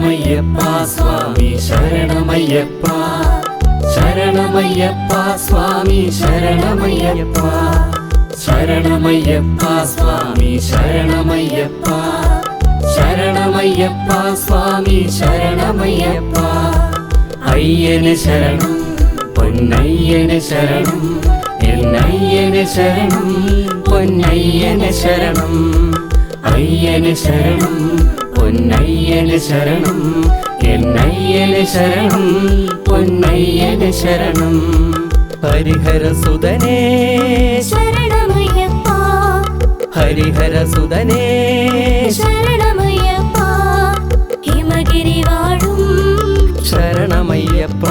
ശരണമയ്യപ്പ സ്വാമി ശരണമയ്യപ്പ ശരണമയ്യപ്പ സ്വാമി ശരണമയ്യപ്പ ശരണമയ്യപ്പ സ്വാമി ശരണമയ്യപ്പ ശരണമയ്യപ്പ സ്വാമി ശരണമയ്യപ്പ അയ്യന് ശരണം പൊന്നയ്യന് ശരണം എന്നയ്യന് ശരണം പൊന്നയ്യന് ശരണം അയ്യന് ശരണം പൊന്നയ്യന് ശരണം എന്നയ്യന് ശരണം പൊന്നയ്യന് ശരണം ഹരിഹരസുതനേ ശരണമയ്യപ്പ ഹരിഹരസുതനേ ശരണമയ്യപ്പ ഹിമഗിരി വാഴും ശരണമയ്യപ്പ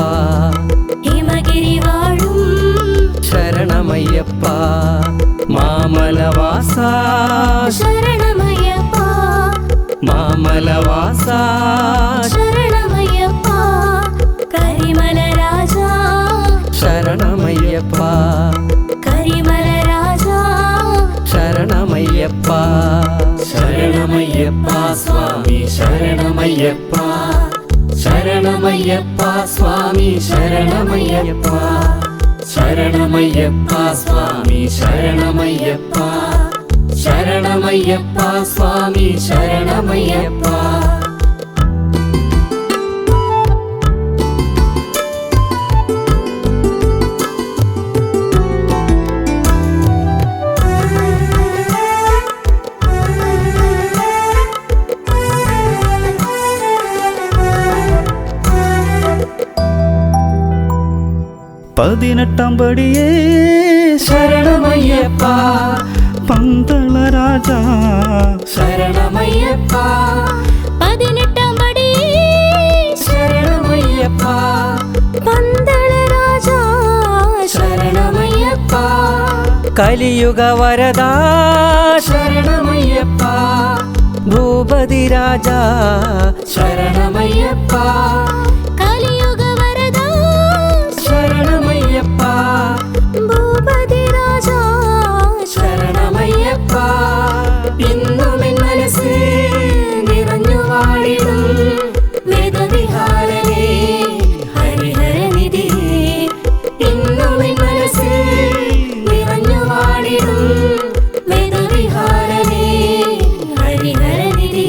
ഹിമഗിരി വാഴും ശരണമയ്യപ്പ മാമലവാസ ശരണമയ്യപ്പ മാമലവാസ ശരണമയ്യപ്പ കരിമല രാജ ശരണമയ്യപ്പ കരിമല രാജ ശരണമയ്യപ്പ ശരണമയ്യപ്പ സ്വാമി ശരണമയ്യപ്പ ശരണമയ്യപ്പ സ്വാമി ശരണമയ്യപ്പ ശരണമയ്യപ്പ സ്വാമി ശരണമയ്യപ്പ ശരണമയ്യപ്പ സ്വാമി ശരണമയ്യപ്പ പതിനെട്ടാം പടിയേ ശരണമയ്യപ്പ പന്തള രാജ ശരണമയ്യപ്പ പതിനെട്ടാം പടി ശരണമയ്യപ്പ പന്തള രാജ ശരണമയ്യപ്പ കലിയുഗ വരദാ ശരണമയ്യപ്പ ഭൂപതി രാജ ശരണമയ്യപ്പ കലിയുഗ വരദ ശരണമയ്യപ്പ ഭൂപതി രാജ ശരണമയ്യപ്പ ഇന്നും എൻ മനസ്സ് നിറഞ്ഞു വാഴിടും വേദവിഹാരനേ ഹരിഹരനിധി ഇന്നും എൻ മനസ്സ് നിറഞ്ഞു വാഴിടും വേദവിഹാരനേ ഹരിഹരനിധി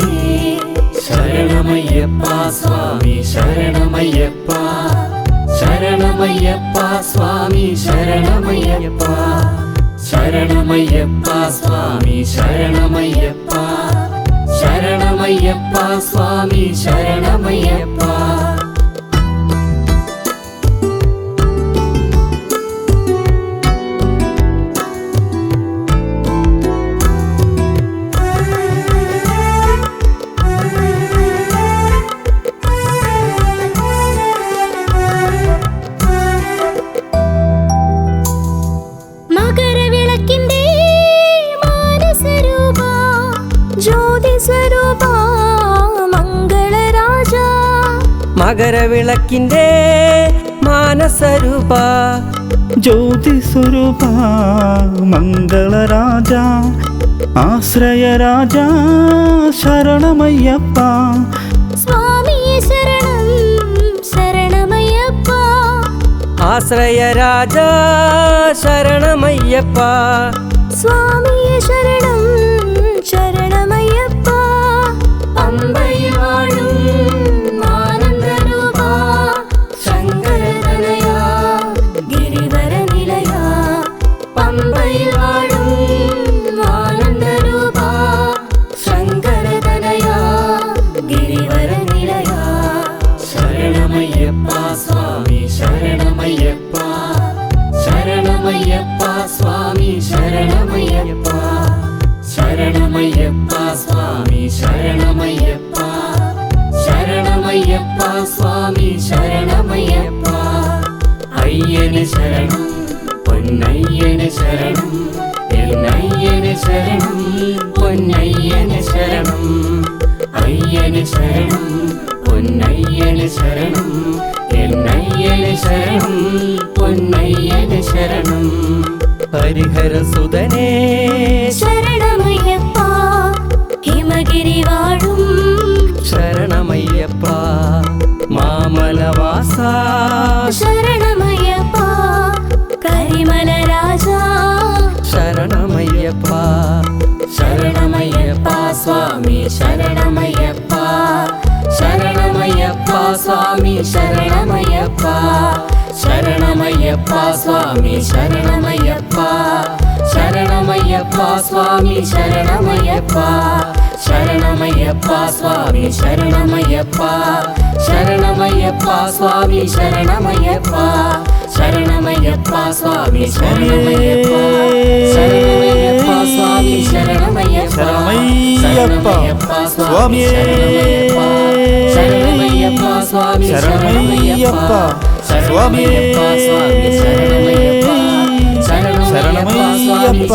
ശരണമയ്യപ്പ സ്വാമി ശരണമയ്യപ്പ ശരണമയ്യപ്പ സ്വാമി ശരണമയ്യപ്പ ശരണമയ്യപ്പ സ്വാമി ശരണമയ്യപ്പ ശരണമയ്യപ്പ സ്വാമി ശരണമയ്യപ്പ മകരവിളക്കിന്റെ മാനസരൂപ ജ്യോതി സ്വരൂപ മംഗളരാജ മകരവിളക്കിന്റെ മാനസരൂപ ജ്യോതി സ്വരൂപ മംഗള രാജ ആശ്രയ രാജ ശരണമയ്യപ്പ സ്വാമിയെ ശരണം ശരണമയ്യപ്പ ആശ്രയ രാജ ശരണമയ്യപ്പ സ്വാമിയെ ശരണം ശരണമയ്യപ്പ പമ്പയിൽ വാഴും ആനന്ദരൂപ ശങ്കരതനയ ഗിരിവര നിലയ പമ്പയിൽ വാഴും ആനന്ദരൂപ ശങ്കരതനയ ഗിരിവര നിലയ ശരണമയ്യപ്പ സ്വാമി ശരണമയ്യപ്പ ശരണമയ്യപ്പ സ്വാമി ശരണമയ്യപ്പ ശരണമയ്യപ്പ സ്വാമി ശരണമയ്യപ്പ ശരണമയ്യപ്പ സ്വാമി ശരണമയ്യപ്പ അയ്യന് ശരണം പൊന്നയ്യന് ശരണം എന്നയ്യന് ശരണം പൊന്നയ്യന് ശരണം അയ്യന് ശരണം പൊന്നയ്യന് ശരണം എന്നയ്യന് ശരണം പൊന്നയ്യന് ശരണം ഹരിഹരസുതനേ ശരണമയ്യപ്പ ഹിമഗിരി വാഴും ശരണമയ്യപ്പ ശരണമയ്യപ്പ കരിമല രാജാ ശരണമയ്യപ്പ ശരണമയ്യപ്പ സ്വാമി ശരണമയ്യപ്പ ശരണമയ്യപ്പ സ്വാമി ശരണമയ്യപ്പ ശരണമയ്യപ്പ സ്വാമി ശരണമയ്യപ്പ ശരണമയ്യപ്പ സ്വാമി ശരണമയ്യപ്പ ശരണമയ്യപ്പ സ്വാമി ശരണമയ്യപ്പ ശരണമയ്യപ്പ സ്വാമി ശരണമയ്യപ്പ ശരണമയ്യപ്പ സ്വാമി ശരണമയ്യപ്പ ശരണമയ്യപ്പ സ്വാമി ശരണമയ്യപ്പ ശരണമയ്യപ്പ സ്വാമി ശരണമയ്യപ്പ ശരണമയ്യപ്പ സ്വാമി ശരണമയ്യപ്പ ശരണമയ്യപ്പ സ്വാമി ശരണമയ്യപ്പ ശരണമയ്യപ്പ സ്വാമി ശരണമയ്യപ്പ